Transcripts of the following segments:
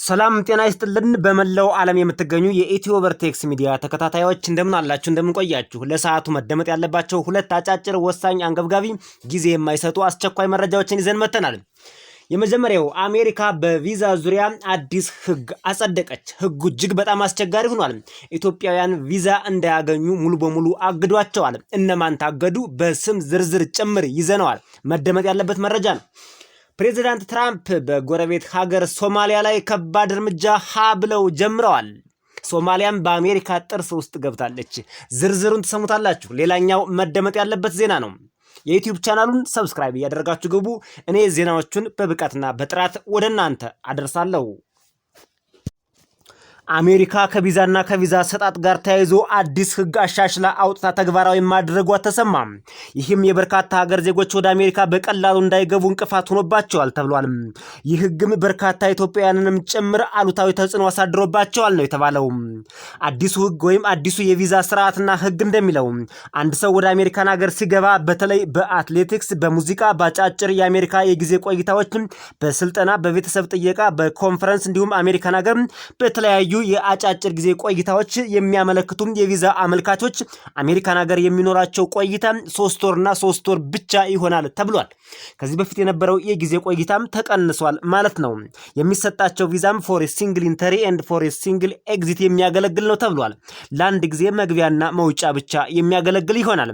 ሰላም ጤና ይስጥልን። በመላው ዓለም የምትገኙ የኢትዮ ቨርቴክስ ሚዲያ ተከታታዮች እንደምን አላችሁ? እንደምን ቆያችሁ? ለሰዓቱ መደመጥ ያለባቸው ሁለት አጫጭር ወሳኝ አንገብጋቢ ጊዜ የማይሰጡ አስቸኳይ መረጃዎችን ይዘን መጥተናል። የመጀመሪያው አሜሪካ በቪዛ ዙሪያ አዲስ ህግ አጸደቀች። ህጉ እጅግ በጣም አስቸጋሪ ሆኗል። ኢትዮጵያውያን ቪዛ እንዳያገኙ ሙሉ በሙሉ አግዷቸዋል። እነማን ታገዱ? በስም ዝርዝር ጭምር ይዘነዋል። መደመጥ ያለበት መረጃ ነው። ፕሬዚዳንት ትራምፕ በጎረቤት ሀገር ሶማሊያ ላይ ከባድ እርምጃ ብለው ጀምረዋል። ሶማሊያም በአሜሪካ ጥርስ ውስጥ ገብታለች። ዝርዝሩን ትሰሙታላችሁ። ሌላኛው መደመጥ ያለበት ዜና ነው። የዩቲዩብ ቻናሉን ሰብስክራይብ እያደረጋችሁ ግቡ። እኔ ዜናዎቹን በብቃትና በጥራት ወደ እናንተ አደርሳለሁ። አሜሪካ ከቪዛና ከቪዛ ሰጣጥ ጋር ተያይዞ አዲስ ህግ አሻሽላ አውጥታ ተግባራዊ ማድረጓ ተሰማ። ይህም የበርካታ ሀገር ዜጎች ወደ አሜሪካ በቀላሉ እንዳይገቡ እንቅፋት ሆኖባቸዋል ተብሏል። ይህ ህግም በርካታ ኢትዮጵያውያንንም ጭምር አሉታዊ ተጽዕኖ አሳድሮባቸዋል ነው የተባለው። አዲሱ ህግ ወይም አዲሱ የቪዛ ስርዓትና ህግ እንደሚለው አንድ ሰው ወደ አሜሪካን ሀገር ሲገባ በተለይ በአትሌቲክስ፣ በሙዚቃ፣ በአጫጭር የአሜሪካ የጊዜ ቆይታዎች፣ በስልጠና፣ በቤተሰብ ጥየቃ፣ በኮንፈረንስ እንዲሁም አሜሪካን ሀገር በተለያዩ የአጫጭር ጊዜ ቆይታዎች የሚያመለክቱ የቪዛ አመልካቾች አሜሪካን ሀገር የሚኖራቸው ቆይታ 3 ወርና 3 ወር ብቻ ይሆናል ተብሏል። ከዚህ በፊት የነበረው የጊዜ ቆይታም ተቀንሷል ማለት ነው። የሚሰጣቸው ቪዛም ፎር ሲንግል ኢንተሪ ኤንድ ፎር ሲንግል ኤግዚት የሚያገለግል ነው ተብሏል። ለአንድ ጊዜ መግቢያና መውጫ ብቻ የሚያገለግል ይሆናል።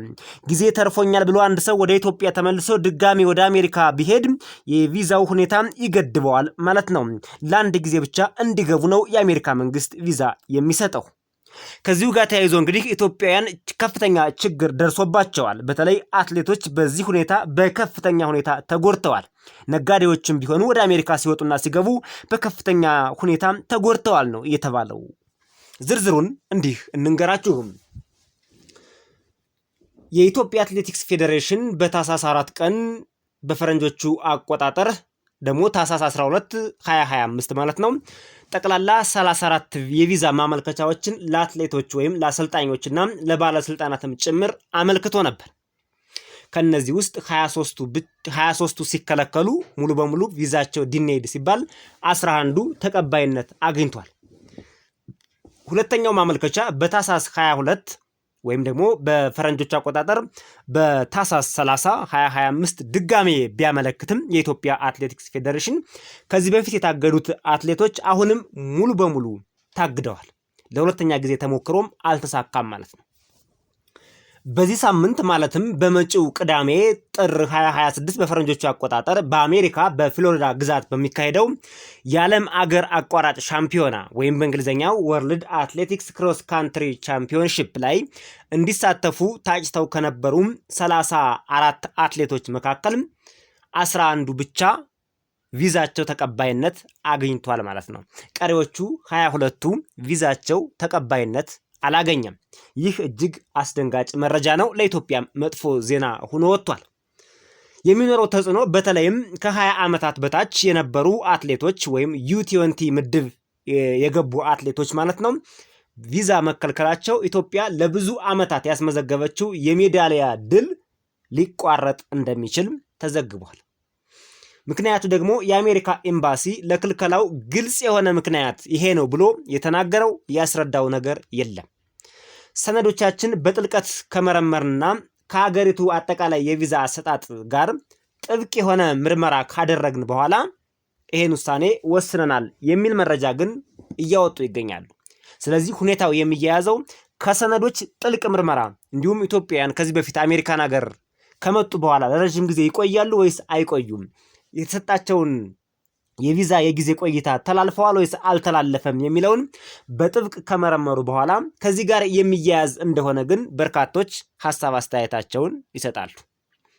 ጊዜ ተርፎኛል ብሎ አንድ ሰው ወደ ኢትዮጵያ ተመልሶ ድጋሚ ወደ አሜሪካ ቢሄድ የቪዛው ሁኔታ ይገድበዋል ማለት ነው። ለአንድ ጊዜ ብቻ እንዲገቡ ነው የአሜሪካ መንግስት ቪዛ የሚሰጠው። ከዚሁ ጋር ተያይዞ እንግዲህ ኢትዮጵያውያን ከፍተኛ ችግር ደርሶባቸዋል። በተለይ አትሌቶች በዚህ ሁኔታ በከፍተኛ ሁኔታ ተጎድተዋል። ነጋዴዎችም ቢሆኑ ወደ አሜሪካ ሲወጡና ሲገቡ በከፍተኛ ሁኔታ ተጎድተዋል ነው የተባለው። ዝርዝሩን እንዲህ እንንገራችሁ። የኢትዮጵያ አትሌቲክስ ፌዴሬሽን በታህሳስ 4 ቀን በፈረንጆቹ አቆጣጠር ደግሞ ታህሳስ 12 2025 ማለት ነው ጠቅላላ 34 የቪዛ ማመልከቻዎችን ለአትሌቶች ወይም ለአሰልጣኞችና ለባለስልጣናትም ጭምር አመልክቶ ነበር። ከነዚህ ውስጥ 23ቱ ሲከለከሉ ሙሉ በሙሉ ቪዛቸው ዲኔይድ ሲባል 11ዱ ተቀባይነት አግኝቷል። ሁለተኛው ማመልከቻ በታህሳስ 22 ወይም ደግሞ በፈረንጆች አቆጣጠር በታህሳስ 30 2025 ድጋሜ ቢያመለክትም የኢትዮጵያ አትሌቲክስ ፌዴሬሽን ከዚህ በፊት የታገዱት አትሌቶች አሁንም ሙሉ በሙሉ ታግደዋል። ለሁለተኛ ጊዜ ተሞክሮም አልተሳካም ማለት ነው። በዚህ ሳምንት ማለትም በመጪው ቅዳሜ ጥር 2026 በፈረንጆቹ አቆጣጠር በአሜሪካ በፍሎሪዳ ግዛት በሚካሄደው የዓለም አገር አቋራጭ ሻምፒዮና ወይም በእንግሊዝኛው ወርልድ አትሌቲክስ ክሮስ ካንትሪ ቻምፒዮንሺፕ ላይ እንዲሳተፉ ታጭተው ከነበሩ 34 አትሌቶች መካከል 11ዱ ብቻ ቪዛቸው ተቀባይነት አግኝቷል ማለት ነው። ቀሪዎቹ 22ቱ ቪዛቸው ተቀባይነት አላገኘም። ይህ እጅግ አስደንጋጭ መረጃ ነው። ለኢትዮጵያ መጥፎ ዜና ሆኖ ወጥቷል። የሚኖረው ተጽዕኖ በተለይም ከ20 ዓመታት በታች የነበሩ አትሌቶች ወይም ዩ20 ምድብ የገቡ አትሌቶች ማለት ነው ቪዛ መከልከላቸው ኢትዮጵያ ለብዙ ዓመታት ያስመዘገበችው የሜዳሊያ ድል ሊቋረጥ እንደሚችል ተዘግቧል። ምክንያቱ ደግሞ የአሜሪካ ኤምባሲ ለክልከላው ግልጽ የሆነ ምክንያት ይሄ ነው ብሎ የተናገረው ያስረዳው ነገር የለም። ሰነዶቻችን በጥልቀት ከመረመርና ከሀገሪቱ አጠቃላይ የቪዛ አሰጣጥ ጋር ጥብቅ የሆነ ምርመራ ካደረግን በኋላ ይሄን ውሳኔ ወስነናል የሚል መረጃ ግን እያወጡ ይገኛሉ። ስለዚህ ሁኔታው የሚያያዘው ከሰነዶች ጥልቅ ምርመራ እንዲሁም ኢትዮጵያውያን ከዚህ በፊት አሜሪካን ሀገር ከመጡ በኋላ ለረጅም ጊዜ ይቆያሉ ወይስ አይቆዩም፣ የተሰጣቸውን የቪዛ የጊዜ ቆይታ ተላልፈዋል ወይስ አልተላለፈም የሚለውን በጥብቅ ከመረመሩ በኋላ ከዚህ ጋር የሚያያዝ እንደሆነ ግን በርካቶች ሐሳብ አስተያየታቸውን ይሰጣሉ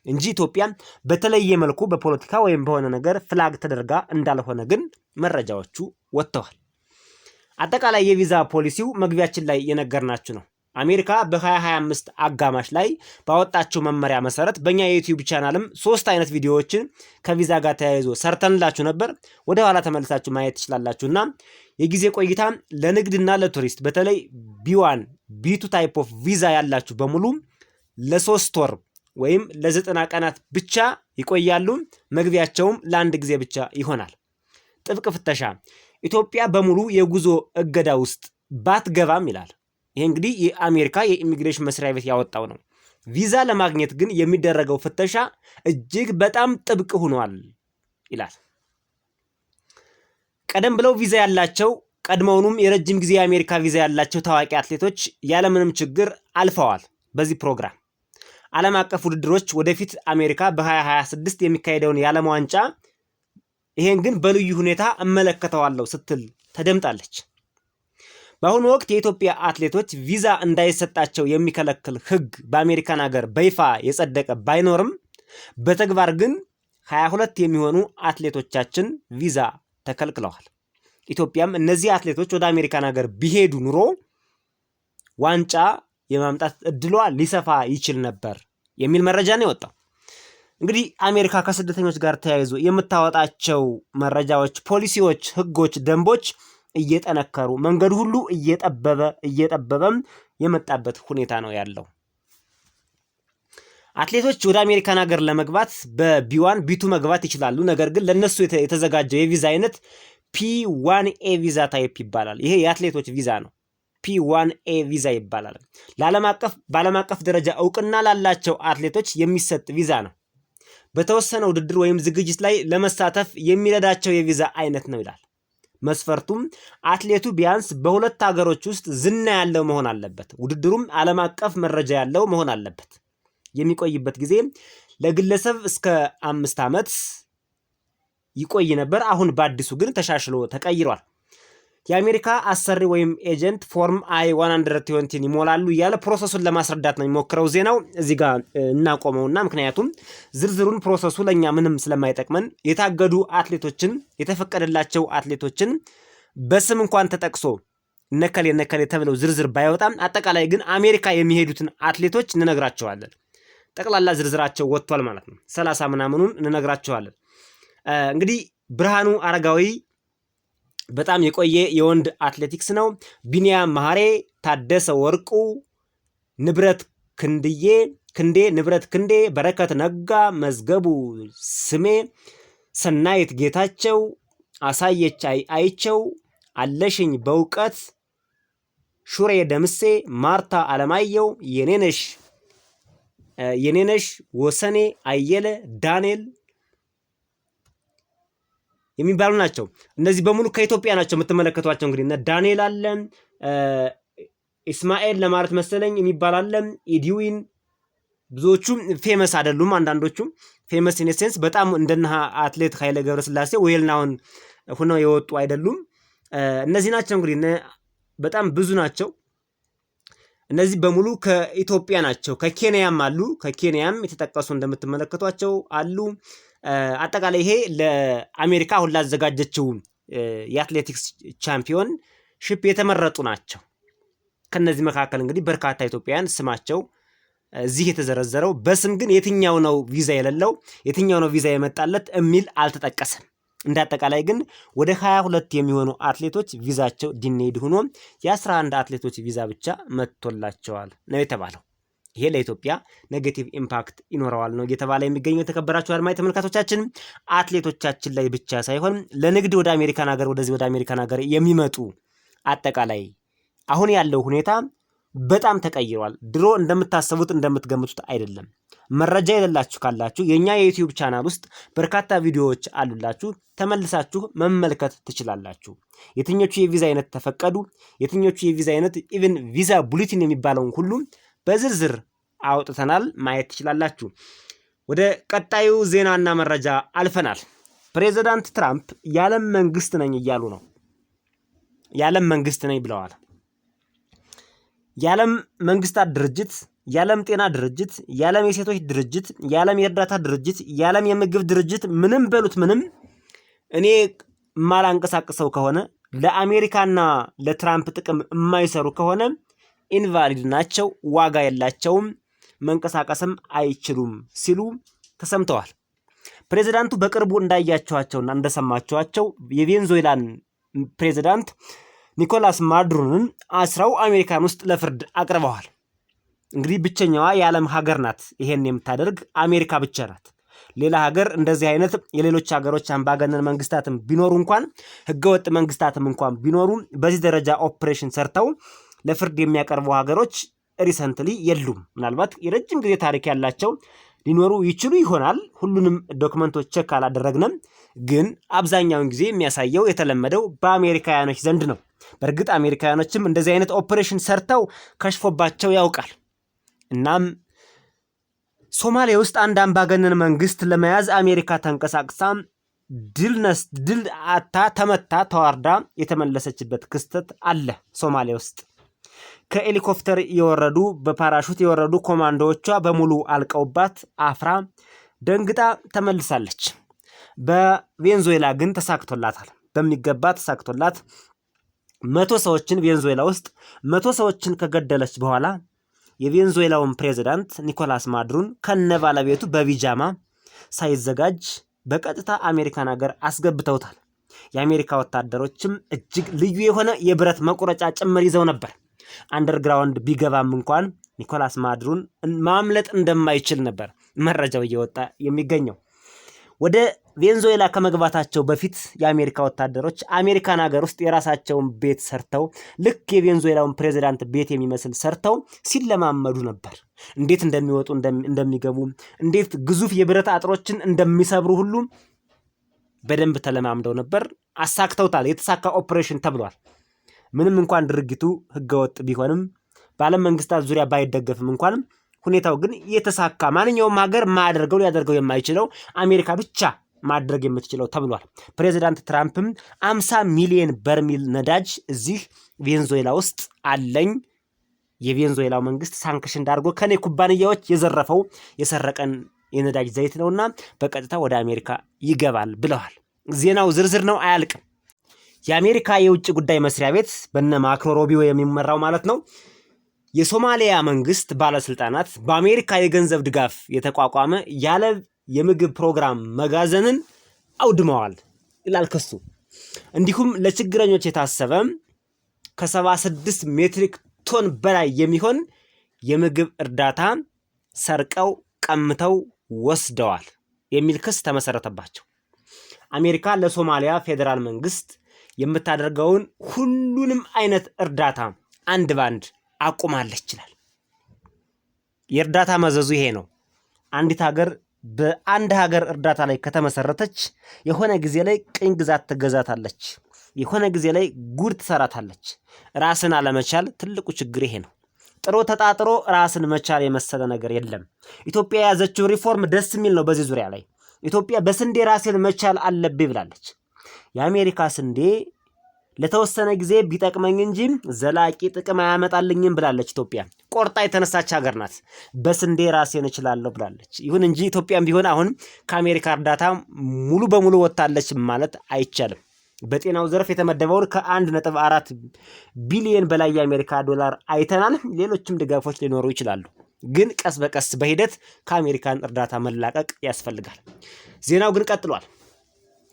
እንጂ ኢትዮጵያ በተለየ መልኩ በፖለቲካ ወይም በሆነ ነገር ፍላግ ተደርጋ እንዳልሆነ ግን መረጃዎቹ ወጥተዋል። አጠቃላይ የቪዛ ፖሊሲው መግቢያችን ላይ የነገርናችሁ ነው። አሜሪካ በ2025 አጋማሽ ላይ ባወጣቸው መመሪያ መሰረት በእኛ የዩቲዩብ ቻናልም 3 አይነት ቪዲዮዎችን ከቪዛ ጋር ተያይዞ ሰርተንላችሁ ነበር። ወደ ኋላ ተመልሳችሁ ማየት ትችላላችሁና የጊዜ ቆይታ ለንግድና ለቱሪስት በተለይ ቢ1 ቢ2 ታይፕ ኦፍ ቪዛ ያላችሁ በሙሉ ለ3 ወር ወይም ለ90 ቀናት ብቻ ይቆያሉ። መግቢያቸውም ለአንድ ጊዜ ብቻ ይሆናል። ጥብቅ ፍተሻ ኢትዮጵያ በሙሉ የጉዞ እገዳ ውስጥ ባትገባም ይላል። ይሄ እንግዲህ የአሜሪካ የኢሚግሬሽን መስሪያ ቤት ያወጣው ነው። ቪዛ ለማግኘት ግን የሚደረገው ፍተሻ እጅግ በጣም ጥብቅ ሆኗል ይላል። ቀደም ብለው ቪዛ ያላቸው ቀድሞውኑም የረጅም ጊዜ የአሜሪካ ቪዛ ያላቸው ታዋቂ አትሌቶች ያለምንም ችግር አልፈዋል። በዚህ ፕሮግራም ዓለም አቀፍ ውድድሮች ወደፊት አሜሪካ በ2026 የሚካሄደውን የዓለም ዋንጫ ይሄን ግን በልዩ ሁኔታ እመለከተዋለሁ ስትል ተደምጣለች። በአሁኑ ወቅት የኢትዮጵያ አትሌቶች ቪዛ እንዳይሰጣቸው የሚከለክል ሕግ በአሜሪካን ሀገር በይፋ የጸደቀ ባይኖርም በተግባር ግን 22 የሚሆኑ አትሌቶቻችን ቪዛ ተከልክለዋል። ኢትዮጵያም እነዚህ አትሌቶች ወደ አሜሪካን ሀገር ቢሄዱ ኑሮ ዋንጫ የማምጣት እድሏ ሊሰፋ ይችል ነበር የሚል መረጃ ነው የወጣው። እንግዲህ አሜሪካ ከስደተኞች ጋር ተያይዞ የምታወጣቸው መረጃዎች፣ ፖሊሲዎች፣ ህጎች፣ ደንቦች እየጠነከሩ መንገዱ ሁሉ እየጠበበም የመጣበት ሁኔታ ነው ያለው። አትሌቶች ወደ አሜሪካን ሀገር ለመግባት በቢ1 ቢ2 መግባት ይችላሉ። ነገር ግን ለነሱ የተዘጋጀው የቪዛ አይነት ፒ1ኤ ቪዛ ታይፕ ይባላል። ይሄ የአትሌቶች ቪዛ ነው። ፒ1ኤ ቪዛ ይባላል። በዓለም አቀፍ ደረጃ እውቅና ላላቸው አትሌቶች የሚሰጥ ቪዛ ነው። በተወሰነ ውድድር ወይም ዝግጅት ላይ ለመሳተፍ የሚረዳቸው የቪዛ አይነት ነው ይላል። መስፈርቱም አትሌቱ ቢያንስ በሁለት ሀገሮች ውስጥ ዝና ያለው መሆን አለበት። ውድድሩም ዓለም አቀፍ መረጃ ያለው መሆን አለበት። የሚቆይበት ጊዜ ለግለሰብ እስከ 5 ዓመት ይቆይ ነበር። አሁን በአዲሱ ግን ተሻሽሎ ተቀይሯል። የአሜሪካ አሰሪ ወይም ኤጀንት ፎርም I-120 ይሞላሉ እያለ ፕሮሰሱን ለማስረዳት ነው የሚሞክረው ዜናው። እዚህ ጋር እናቆመውና ምክንያቱም ዝርዝሩን ፕሮሰሱ ለኛ ምንም ስለማይጠቅመን የታገዱ አትሌቶችን የተፈቀደላቸው አትሌቶችን በስም እንኳን ተጠቅሶ ነከሌ ተብለው ዝርዝር ባይወጣም አጠቃላይ ግን አሜሪካ የሚሄዱትን አትሌቶች እንነግራቸዋለን። ጠቅላላ ዝርዝራቸው ወጥቷል ማለት ነው። 30 ምናምኑን እንነግራቸዋለን። እንግዲህ ብርሃኑ አረጋዊ በጣም የቆየ የወንድ አትሌቲክስ ነው። ቢኒያም መሐሬ፣ ታደሰ ወርቁ፣ ንብረት ክንዴ፣ በረከት ነጋ፣ መዝገቡ ስሜ፣ ሰናይት ጌታቸው፣ አሳየች አይቸው፣ አለሽኝ በእውቀት፣ ሹሬ ደምሴ፣ ማርታ አለማየሁ፣ የኔነሽ ወሰኔ፣ አየለ ዳንኤል የሚባሉ ናቸው። እነዚህ በሙሉ ከኢትዮጵያ ናቸው የምትመለከቷቸው። እንግዲህ እነ ዳንኤል አለ፣ ኢስማኤል ለማለት መሰለኝ የሚባል አለ፣ ኢዲዊን። ብዙዎቹ ፌመስ አይደሉም። አንዳንዶቹ ፌመስ ኢን ሴንስ በጣም እንደነ አትሌት ኃይለ ገብረስላሴ ዌልናውን ሆነው የወጡ አይደሉም። እነዚህ ናቸው እንግዲህ በጣም ብዙ ናቸው። እነዚህ በሙሉ ከኢትዮጵያ ናቸው። ከኬንያም አሉ። ከኬንያም የተጠቀሱ እንደምትመለከቷቸው አሉ። አጠቃላይ ይሄ ለአሜሪካ አሁን ላዘጋጀችው የአትሌቲክስ ቻምፒዮን ሺፕ የተመረጡ ናቸው። ከነዚህ መካከል እንግዲህ በርካታ ኢትዮጵያውያን ስማቸው እዚህ የተዘረዘረው፣ በስም ግን የትኛው ነው ቪዛ የሌለው የትኛው ነው ቪዛ የመጣለት የሚል አልተጠቀሰም። እንደ አጠቃላይ ግን ወደ 22 የሚሆኑ አትሌቶች ቪዛቸው ዲኔድ ሆኖ የ11 አትሌቶች ቪዛ ብቻ መጥቶላቸዋል ነው የተባለው። ይሄ ለኢትዮጵያ ኔጌቲቭ ኢምፓክት ይኖረዋል ነው እየተባለ የሚገኘው። የተከበራችሁ አድማጭ ተመልካቾቻችን አትሌቶቻችን ላይ ብቻ ሳይሆን ለንግድ ወደ አሜሪካን ሀገር ወደ አሜሪካን ሀገር የሚመጡ አጠቃላይ አሁን ያለው ሁኔታ በጣም ተቀይሯል። ድሮ እንደምታስቡት እንደምትገምቱት አይደለም። መረጃ የሌላችሁ ካላችሁ የኛ የዩቲዩብ ቻናል ውስጥ በርካታ ቪዲዮዎች አሉላችሁ፣ ተመልሳችሁ መመልከት ትችላላችሁ። የትኞቹ የቪዛ አይነት ተፈቀዱ፣ የትኞቹ የቪዛ አይነት ኢቭን ቪዛ ቡሌቲን የሚባለውን ሁሉ በዝርዝር አውጥተናል፣ ማየት ትችላላችሁ። ወደ ቀጣዩ ዜናና መረጃ አልፈናል። ፕሬዚዳንት ትራምፕ የዓለም መንግስት ነኝ እያሉ ነው። የዓለም መንግስት ነኝ ብለዋል። የዓለም መንግስታት ድርጅት፣ የዓለም ጤና ድርጅት፣ የዓለም የሴቶች ድርጅት፣ የዓለም የእርዳታ ድርጅት፣ የዓለም የምግብ ድርጅት ምንም በሉት ምንም እኔ ማላንቀሳቅሰው ከሆነ ለአሜሪካና ለትራምፕ ጥቅም የማይሰሩ ከሆነ ኢንቫሊድ ናቸው፣ ዋጋ የላቸውም፣ መንቀሳቀስም አይችሉም ሲሉ ተሰምተዋል። ፕሬዚዳንቱ በቅርቡ እንዳያቸዋቸውና እንደሰማቸዋቸው የቬንዙዌላን ፕሬዚዳንት ኒኮላስ ማዱሮን አስረው አሜሪካን ውስጥ ለፍርድ አቅርበዋል። እንግዲህ ብቸኛዋ የዓለም ሀገር ናት ይሄን የምታደርግ አሜሪካ ብቻ ናት። ሌላ ሀገር እንደዚህ አይነት የሌሎች ሀገሮች አምባገነን መንግስታትም ቢኖሩ እንኳን ህገወጥ መንግስታትም እንኳን ቢኖሩ በዚህ ደረጃ ኦፕሬሽን ሰርተው ለፍርድ የሚያቀርቡ ሀገሮች ሪሰንትሊ የሉም። ምናልባት የረጅም ጊዜ ታሪክ ያላቸው ሊኖሩ ይችሉ ይሆናል። ሁሉንም ዶክመንቶች ቼክ አላደረግንም፣ ግን አብዛኛውን ጊዜ የሚያሳየው የተለመደው በአሜሪካውያኖች ዘንድ ነው። በእርግጥ አሜሪካውያኖችም እንደዚህ አይነት ኦፕሬሽን ሰርተው ከሽፎባቸው ያውቃል። እናም ሶማሌ ውስጥ አንድ አምባገነን መንግስት ለመያዝ አሜሪካ ተንቀሳቅሳ ድል አታ ተመታ ተዋርዳ የተመለሰችበት ክስተት አለ። ሶማሌ ውስጥ ከሄሊኮፕተር የወረዱ በፓራሹት የወረዱ ኮማንዶዎቿ በሙሉ አልቀውባት አፍራ ደንግጣ ተመልሳለች። በቬንዙዌላ ግን ተሳክቶላታል፣ በሚገባ ተሳክቶላት 100 ሰዎችን ቬንዙዌላ ውስጥ 100 ሰዎችን ከገደለች በኋላ የቬንዙዌላውን ፕሬዝዳንት ኒኮላስ ማዱሮን ከነ ባለቤቱ በቢጃማ ሳይዘጋጅ በቀጥታ አሜሪካን ሀገር አስገብተውታል። የአሜሪካ ወታደሮችም እጅግ ልዩ የሆነ የብረት መቁረጫ ጭምር ይዘው ነበር። አንደርግራውንድ ቢገባም እንኳን ኒኮላስ ማዱሮን ማምለጥ እንደማይችል ነበር መረጃው እየወጣ የሚገኘው። ወደ ቬንዙዌላ ከመግባታቸው በፊት የአሜሪካ ወታደሮች አሜሪካን ሀገር ውስጥ የራሳቸውን ቤት ሰርተው ልክ የቬንዙዌላውን ፕሬዝዳንት ቤት የሚመስል ሰርተው ሲለማመዱ ነበር። እንዴት እንደሚወጡ እንደሚገቡ፣ እንዴት ግዙፍ የብረት አጥሮችን እንደሚሰብሩ ሁሉ በደንብ ተለማምደው ነበር። አሳክተውታል። የተሳካ ኦፕሬሽን ተብሏል። ምንም እንኳን ድርጊቱ ህገወጥ ቢሆንም በዓለም መንግስታት ዙሪያ ባይደገፍም እንኳን ሁኔታው ግን የተሳካ ማንኛውም ሀገር ማያደርገው ሊያደርገው የማይችለው አሜሪካ ብቻ ማድረግ የምትችለው ተብሏል። ፕሬዚዳንት ትራምፕም 50 ሚሊዮን በርሚል ነዳጅ እዚህ ቬንዙዌላ ውስጥ አለኝ፣ የቬንዙዌላው መንግስት ሳንክሽን እንዳርጎ ከኔ ኩባንያዎች የዘረፈው የሰረቀን የነዳጅ ዘይት ነውና በቀጥታ ወደ አሜሪካ ይገባል ብለዋል። ዜናው ዝርዝር ነው፣ አያልቅም። የአሜሪካ የውጭ ጉዳይ መስሪያ ቤት በነ ማርኮ ሩቢዮ የሚመራው ማለት ነው የሶማሊያ መንግስት ባለስልጣናት በአሜሪካ የገንዘብ ድጋፍ የተቋቋመ ያለ የምግብ ፕሮግራም መጋዘንን አውድመዋል ይላል ክሱ። እንዲሁም ለችግረኞች የታሰበ ከ76 ሜትሪክ ቶን በላይ የሚሆን የምግብ እርዳታ ሰርቀው ቀምተው ወስደዋል የሚል ክስ ተመሰረተባቸው። አሜሪካ ለሶማሊያ ፌዴራል መንግስት የምታደርገውን ሁሉንም አይነት እርዳታ አንድ ባንድ አቁማለች ይችላል። የእርዳታ መዘዙ ይሄ ነው። አንዲት ሀገር በአንድ ሀገር እርዳታ ላይ ከተመሰረተች የሆነ ጊዜ ላይ ቅኝ ግዛት ትገዛታለች፣ የሆነ ጊዜ ላይ ጉድ ትሰራታለች። ራስን አለመቻል ትልቁ ችግር ይሄ ነው። ጥሮ ተጣጥሮ ራስን መቻል የመሰለ ነገር የለም። ኢትዮጵያ የያዘችው ሪፎርም ደስ የሚል ነው። በዚህ ዙሪያ ላይ ኢትዮጵያ በስንዴ ራስን መቻል አለብኝ ብላለች። የአሜሪካ ስንዴ ለተወሰነ ጊዜ ቢጠቅመኝ እንጂ ዘላቂ ጥቅም አያመጣልኝም ብላለች። ኢትዮጵያ ቆርጣ የተነሳች ሀገር ናት። በስንዴ ራሴን እችላለሁ ብላለች። ይሁን እንጂ ኢትዮጵያም ቢሆን አሁን ከአሜሪካ እርዳታ ሙሉ በሙሉ ወጣለች ማለት አይቻልም። በጤናው ዘርፍ የተመደበውን ከ1.4 ቢሊዮን በላይ የአሜሪካ ዶላር አይተናል። ሌሎችም ድጋፎች ሊኖሩ ይችላሉ። ግን ቀስ በቀስ በሂደት ከአሜሪካን እርዳታ መላቀቅ ያስፈልጋል። ዜናው ግን ቀጥሏል።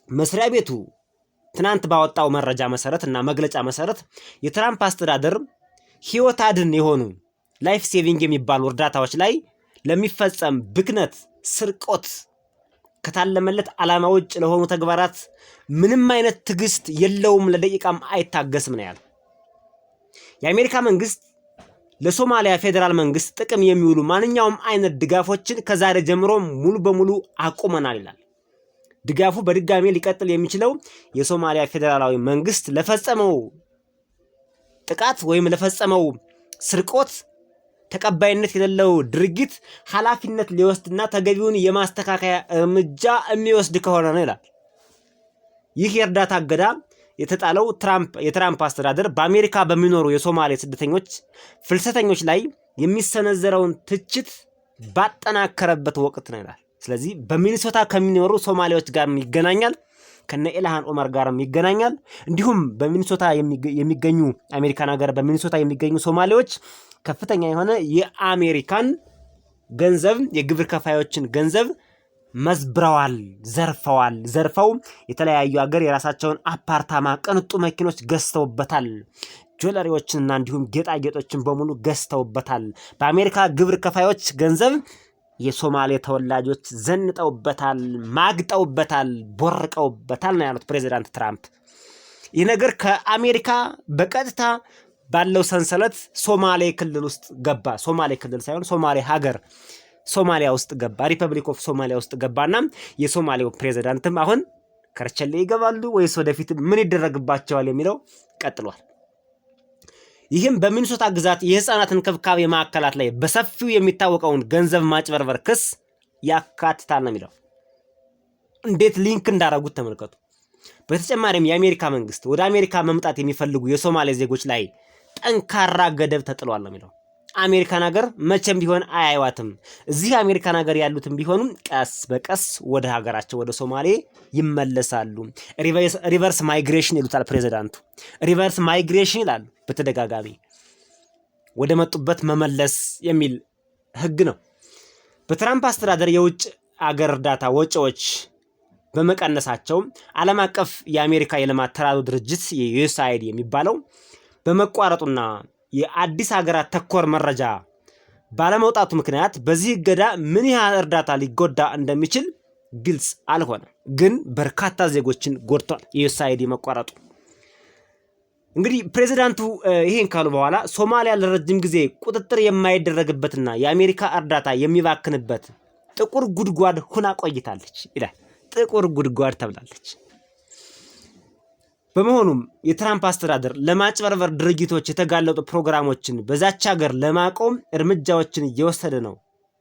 መስሪያ ቤቱ ትናንት ባወጣው መረጃ መሰረት እና መግለጫ መሰረት የትራምፕ አስተዳደር ህይወት አድን የሆኑ ላይፍ ሴቪንግ የሚባሉ እርዳታዎች ላይ ለሚፈጸም ብክነት፣ ስርቆት ከታለመለት ዓላማ ውጭ ለሆኑ ተግባራት ምንም አይነት ትግስት የለውም፣ ለደቂቃም አይታገስም ነው ያለው። የአሜሪካ መንግስት ለሶማሊያ ፌዴራል መንግስት ጥቅም የሚውሉ ማንኛውም አይነት ድጋፎችን ከዛሬ ጀምሮ ሙሉ በሙሉ አቁመናል ይላል። ድጋፉ በድጋሚ ሊቀጥል የሚችለው የሶማሊያ ፌዴራላዊ መንግስት ለፈጸመው ጥቃት ወይም ለፈጸመው ስርቆት ተቀባይነት የሌለው ድርጊት ኃላፊነት ሊወስድና ተገቢውን የማስተካከያ እርምጃ የሚወስድ ከሆነ ነው ይላል። ይህ የእርዳታ እገዳ የተጣለው የትራምፕ አስተዳደር በአሜሪካ በሚኖሩ የሶማሌ ስደተኞች ፍልሰተኞች ላይ የሚሰነዘረውን ትችት ባጠናከረበት ወቅት ነው ይላል። ስለዚህ በሚኒሶታ ከሚኖሩ ሶማሌዎች ጋር ይገናኛል፣ ከነ ኢልሃን ኦመር ጋርም ይገናኛል። እንዲሁም በሚኒሶታ የሚገኙ አሜሪካን ሀገር በሚኒሶታ የሚገኙ ሶማሌዎች ከፍተኛ የሆነ የአሜሪካን ገንዘብ የግብር ከፋዮችን ገንዘብ መዝብረዋል፣ ዘርፈው የተለያዩ ሀገር የራሳቸውን አፓርታማ ቅንጡ መኪኖች ገዝተውበታል። ጆለሪዎችንና እንዲሁም ጌጣጌጦችን በሙሉ ገዝተውበታል። በአሜሪካ ግብር ከፋዮች ገንዘብ የሶማሌ ተወላጆች ዘንጠውበታል፣ ማግጠውበታል፣ ቦርቀውበታል ነው ያሉት ፕሬዚዳንት ትራምፕ። ይህ ነገር ከአሜሪካ በቀጥታ ባለው ሰንሰለት ሶማሌ ክልል ውስጥ ገባ። ሶማሌ ክልል ሳይሆን ሶማሌ ሀገር ሶማሊያ ውስጥ ገባ። ሪፐብሊክ ኦፍ ሶማሊያ ውስጥ ገባና የሶማሌው ፕሬዚዳንትም አሁን ከርቸሌ ይገባሉ ወይስ ወደፊት ምን ይደረግባቸዋል የሚለው ቀጥሏል። ይህም በሚኒሶታ ግዛት የህፃናት እንክብካቤ ማዕከላት ላይ በሰፊው የሚታወቀውን ገንዘብ ማጭበርበር ክስ ያካትታል ነው የሚለው። እንዴት ሊንክ እንዳደረጉት ተመልከቱ። በተጨማሪም የአሜሪካ መንግስት ወደ አሜሪካ መምጣት የሚፈልጉ የሶማሌ ዜጎች ላይ ጠንካራ ገደብ ተጥሏል ነው የሚለው። አሜሪካን ሀገር መቼም ቢሆን አያዩዋትም። እዚህ አሜሪካን ሀገር ያሉትም ቢሆኑም ቀስ በቀስ ወደ ሀገራቸው ወደ ሶማሌ ይመለሳሉ። ሪቨርስ ማይግሬሽን ይሉታል ፕሬዚዳንቱ። ሪቨርስ ማይግሬሽን ይላሉ በተደጋጋሚ ወደ መጡበት መመለስ የሚል ህግ ነው። በትራምፕ አስተዳደር የውጭ አገር እርዳታ ወጪዎች በመቀነሳቸው ዓለም አቀፍ የአሜሪካ የልማት ተራድኦ ድርጅት የዩኤስአይዲ የሚባለው በመቋረጡና የአዲስ ሀገራት ተኮር መረጃ ባለመውጣቱ ምክንያት በዚህ እገዳ ምን ያህል እርዳታ ሊጎዳ እንደሚችል ግልጽ አልሆነም። ግን በርካታ ዜጎችን ጎድቷል የዩኤስአይዲ መቋረጡ። እንግዲህ ፕሬዚዳንቱ ይሄን ካሉ በኋላ ሶማሊያ ለረጅም ጊዜ ቁጥጥር የማይደረግበትና የአሜሪካ እርዳታ የሚባክንበት ጥቁር ጉድጓድ ሆና ቆይታለች ይላል። ጥቁር ጉድጓድ ተብላለች። በመሆኑም የትራምፕ አስተዳደር ለማጭበርበር ድርጊቶች የተጋለጡ ፕሮግራሞችን በዛች ሀገር ለማቆም እርምጃዎችን እየወሰደ ነው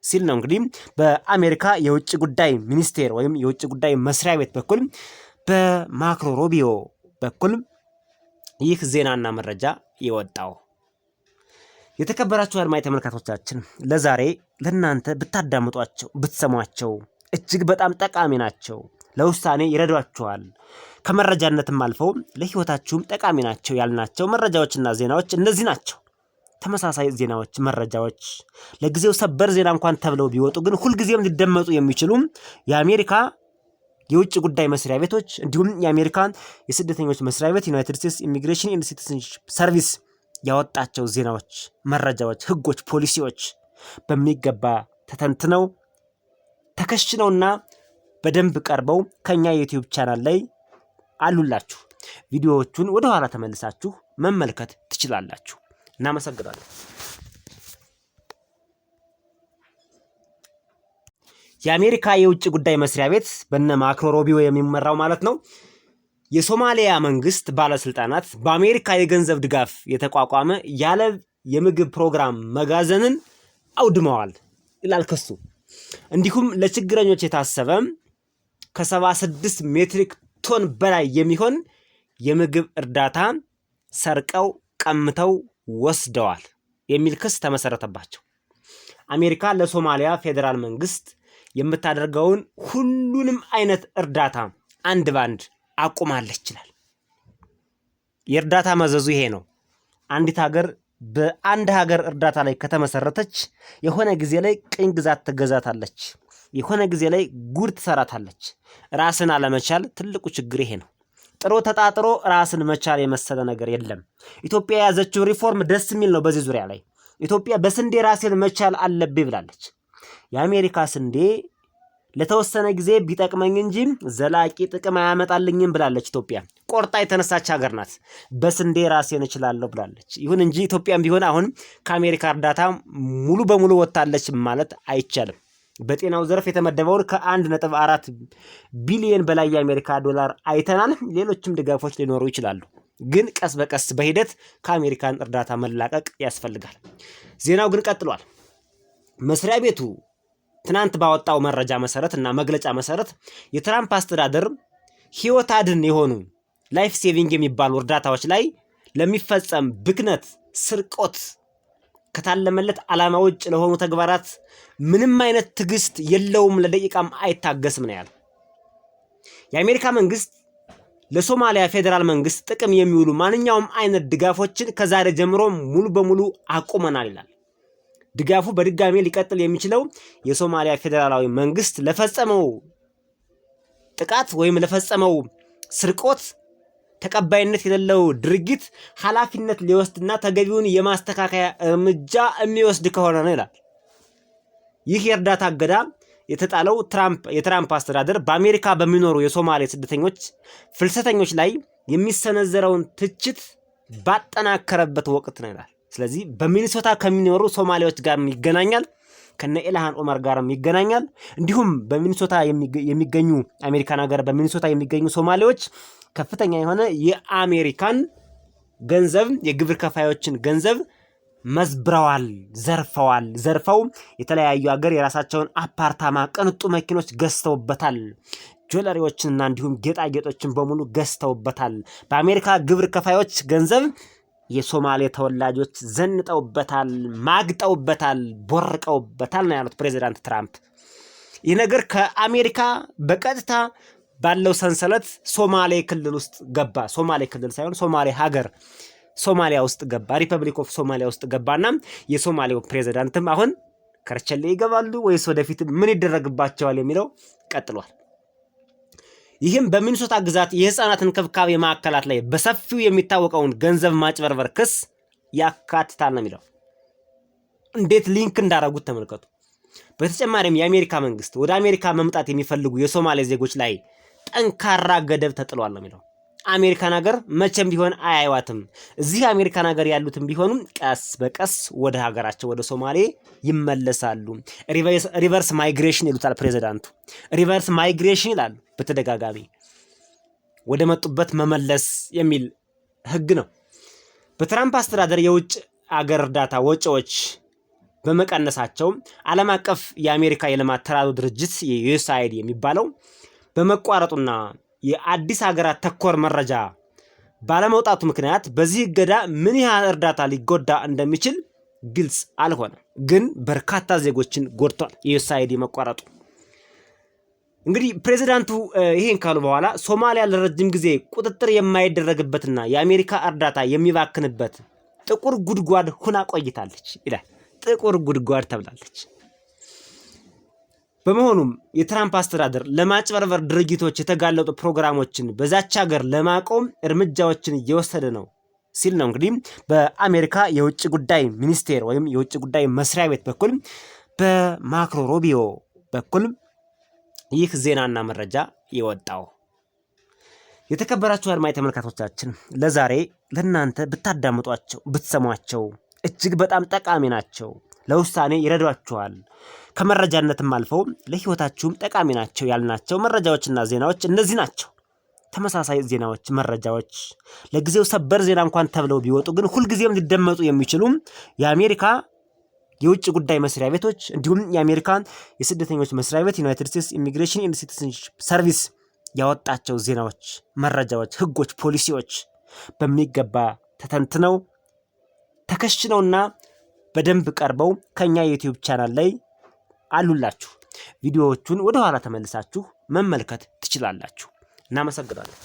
ሲል ነው እንግዲህ በአሜሪካ የውጭ ጉዳይ ሚኒስቴር ወይም የውጭ ጉዳይ መስሪያ ቤት በኩል በማርኮ ሩቢዮ በኩል ይህ ዜናና መረጃ የወጣው። የተከበራችሁ አድማጭ ተመልካቾቻችን ለዛሬ ለእናንተ ብታዳምጧቸው ብትሰሟቸው እጅግ በጣም ጠቃሚ ናቸው። ለውሳኔ ይረዷቸዋል። ከመረጃነትም አልፈው ለህይወታችሁም ጠቃሚ ናቸው ያልናቸው መረጃዎችና ዜናዎች እነዚህ ናቸው። ተመሳሳይ ዜናዎች፣ መረጃዎች ለጊዜው ሰበር ዜና እንኳን ተብለው ቢወጡ ግን ሁልጊዜም ሊደመጡ የሚችሉ የአሜሪካ የውጭ ጉዳይ መስሪያ ቤቶች እንዲሁም የአሜሪካን የስደተኞች መስሪያ ቤት ዩናይትድ ስቴትስ ኢሚግሬሽን ኤንድ ሲቲዝንሺፕ ሰርቪስ ያወጣቸው ዜናዎች፣ መረጃዎች፣ ህጎች፣ ፖሊሲዎች በሚገባ ተተንትነው ተከሽነውና በደንብ ቀርበው ከኛ የዩቲዩብ ቻናል ላይ አሉላችሁ። ቪዲዮዎቹን ወደ ኋላ ተመልሳችሁ መመልከት ትችላላችሁ። እናመሰግናለን። የአሜሪካ የውጭ ጉዳይ መስሪያ ቤት በነ ማርኮ ሩቢዮ የሚመራው ማለት ነው የሶማሊያ መንግስት ባለስልጣናት በአሜሪካ የገንዘብ ድጋፍ የተቋቋመ ያለ የምግብ ፕሮግራም መጋዘንን አውድመዋል ይላል ክሱ። እንዲሁም ለችግረኞች የታሰበ ከ76 ሜትሪክ ቶን በላይ የሚሆን የምግብ እርዳታ ሰርቀው ቀምተው ወስደዋል የሚል ክስ ተመሰረተባቸው። አሜሪካ ለሶማሊያ ፌዴራል መንግስት የምታደርገውን ሁሉንም አይነት እርዳታ አንድ ባንድ አቁማለች ይችላል። የእርዳታ መዘዙ ይሄ ነው። አንዲት ሀገር በአንድ ሀገር እርዳታ ላይ ከተመሰረተች የሆነ ጊዜ ላይ ቅኝ ግዛት ትገዛታለች፣ የሆነ ጊዜ ላይ ጉድ ትሰራታለች። ራስን አለመቻል ትልቁ ችግር ይሄ ነው። ጥሮ ተጣጥሮ ራስን መቻል የመሰለ ነገር የለም። ኢትዮጵያ የያዘችው ሪፎርም ደስ የሚል ነው። በዚህ ዙሪያ ላይ ኢትዮጵያ በስንዴ ራስን መቻል አለብኝ ብላለች። የአሜሪካ ስንዴ ለተወሰነ ጊዜ ቢጠቅመኝ እንጂ ዘላቂ ጥቅም አያመጣልኝም ብላለች። ኢትዮጵያ ቆርጣ የተነሳች ሀገር ናት። በስንዴ ራሴን እችላለሁ ብላለች። ይሁን እንጂ ኢትዮጵያም ቢሆን አሁን ከአሜሪካ እርዳታ ሙሉ በሙሉ ወጣለች ማለት አይቻልም። በጤናው ዘርፍ የተመደበውን ከ1.4 ቢሊዮን በላይ የአሜሪካ ዶላር አይተናል። ሌሎችም ድጋፎች ሊኖሩ ይችላሉ። ግን ቀስ በቀስ በሂደት ከአሜሪካን እርዳታ መላቀቅ ያስፈልጋል። ዜናው ግን ቀጥሏል። መስሪያ ቤቱ ትናንት ባወጣው መረጃ መሰረት እና መግለጫ መሰረት የትራምፕ አስተዳደር ህይወት አድን የሆኑ ላይፍ ሴቪንግ የሚባሉ እርዳታዎች ላይ ለሚፈጸም ብክነት፣ ስርቆት ከታለመለት ዓላማ ውጭ ለሆኑ ተግባራት ምንም አይነት ትዕግስት የለውም፣ ለደቂቃም አይታገስም ነው ያለው። የአሜሪካ መንግስት ለሶማሊያ ፌዴራል መንግስት ጥቅም የሚውሉ ማንኛውም አይነት ድጋፎችን ከዛሬ ጀምሮ ሙሉ በሙሉ አቁመናል ይላል። ድጋፉ በድጋሚ ሊቀጥል የሚችለው የሶማሊያ ፌዴራላዊ መንግስት ለፈጸመው ጥቃት ወይም ለፈጸመው ስርቆት ተቀባይነት የሌለው ድርጊት ኃላፊነት ሊወስድና ተገቢውን የማስተካከያ እርምጃ የሚወስድ ከሆነ ነው ይላል። ይህ የእርዳታ እገዳ የተጣለው የትራምፕ አስተዳደር በአሜሪካ በሚኖሩ የሶማሌ ስደተኞች ፍልሰተኞች ላይ የሚሰነዘረውን ትችት ባጠናከረበት ወቅት ነው ይላል። ስለዚህ በሚኒሶታ ከሚኖሩ ሶማሌዎች ጋር ይገናኛል፣ ከነ ኢልሃን ኦመር ጋርም ይገናኛል። እንዲሁም በሚኒሶታ የሚገኙ አሜሪካን ሀገር በሚኒሶታ የሚገኙ ሶማሌዎች ከፍተኛ የሆነ የአሜሪካን ገንዘብ የግብር ከፋዮችን ገንዘብ መዝብረዋል፣ ዘርፈው የተለያዩ ሀገር የራሳቸውን አፓርታማ ቅንጡ መኪኖች ገዝተውበታል። ጆለሪዎችንና እንዲሁም ጌጣጌጦችን በሙሉ ገዝተውበታል። በአሜሪካ ግብር ከፋዮች ገንዘብ የሶማሌ ተወላጆች ዘንጠውበታል፣ ማግጠውበታል፣ ቦርቀውበታል ነው ያሉት ፕሬዚዳንት ትራምፕ። ይህ ነገር ከአሜሪካ በቀጥታ ባለው ሰንሰለት ሶማሌ ክልል ውስጥ ገባ። ሶማሌ ክልል ሳይሆን ሶማሌ ሀገር ሶማሊያ ውስጥ ገባ። ሪፐብሊክ ኦፍ ሶማሊያ ውስጥ ገባና የሶማሌው ፕሬዚዳንትም አሁን ከርቸሌ ይገባሉ ወይስ ወደፊት ምን ይደረግባቸዋል የሚለው ቀጥሏል። ይህም በሚኒሶታ ግዛት የህፃናት እንክብካቤ ማዕከላት ላይ በሰፊው የሚታወቀውን ገንዘብ ማጭበርበር ክስ ያካትታል ነው የሚለው። እንዴት ሊንክ እንዳደረጉት ተመልከቱ። በተጨማሪም የአሜሪካ መንግስት ወደ አሜሪካ መምጣት የሚፈልጉ የሶማሌ ዜጎች ላይ ጠንካራ ገደብ ተጥሏል ነው የሚለው። አሜሪካን ሀገር መቼም ቢሆን አያዩዋትም። እዚህ አሜሪካን ሀገር ያሉትም ቢሆኑም ቀስ በቀስ ወደ ሀገራቸው ወደ ሶማሌ ይመለሳሉ። ሪቨርስ ማይግሬሽን ይሉታል ፕሬዚዳንቱ። ሪቨርስ ማይግሬሽን ይላሉ በተደጋጋሚ ወደ መጡበት መመለስ የሚል ህግ ነው። በትራምፕ አስተዳደር የውጭ አገር እርዳታ ወጪዎች በመቀነሳቸው ዓለም አቀፍ የአሜሪካ የልማት ተራድኦ ድርጅት የዩኤስአይዲ የሚባለው በመቋረጡና የአዲስ ሀገራት ተኮር መረጃ ባለመውጣቱ ምክንያት በዚህ እገዳ ምን ያህል እርዳታ ሊጎዳ እንደሚችል ግልጽ አልሆነም። ግን በርካታ ዜጎችን ጎድቷል የዩኤስአይዲ መቋረጡ። እንግዲህ ፕሬዚዳንቱ ይሄን ካሉ በኋላ ሶማሊያ ለረጅም ጊዜ ቁጥጥር የማይደረግበትና የአሜሪካ እርዳታ የሚባክንበት ጥቁር ጉድጓድ ሆና ቆይታለች ይላል። ጥቁር ጉድጓድ ተብላለች። በመሆኑም የትራምፕ አስተዳደር ለማጭበርበር ድርጊቶች የተጋለጡ ፕሮግራሞችን በዛች ሀገር ለማቆም እርምጃዎችን እየወሰደ ነው ሲል ነው እንግዲህ በአሜሪካ የውጭ ጉዳይ ሚኒስቴር ወይም የውጭ ጉዳይ መስሪያ ቤት በኩል በማርኮ ሩቢዮ በኩል ይህ ዜናና መረጃ የወጣው። የተከበራችሁ አድማጭ ተመልካቾቻችን ለዛሬ ለእናንተ ብታዳምጧቸው ብትሰሟቸው እጅግ በጣም ጠቃሚ ናቸው። ለውሳኔ ይረዷችኋል። ከመረጃነትም አልፈው ለህይወታችሁም ጠቃሚ ናቸው ያልናቸው መረጃዎችና ዜናዎች እነዚህ ናቸው። ተመሳሳይ ዜናዎች፣ መረጃዎች ለጊዜው ሰበር ዜና እንኳን ተብለው ቢወጡ ግን ሁልጊዜም ሊደመጡ የሚችሉ የአሜሪካ የውጭ ጉዳይ መስሪያ ቤቶች እንዲሁም የአሜሪካን የስደተኞች መስሪያ ቤት ዩናይትድ ስቴትስ ኢሚግሬሽን ኤንድ ሲቲዝንሺፕ ሰርቪስ ያወጣቸው ዜናዎች፣ መረጃዎች፣ ህጎች፣ ፖሊሲዎች በሚገባ ተተንትነው ተከሽነውና በደንብ ቀርበው ከኛ የዩቲዩብ ቻናል ላይ አሉላችሁ። ቪዲዮዎቹን ወደ ኋላ ተመልሳችሁ መመልከት ትችላላችሁ። እናመሰግናለን።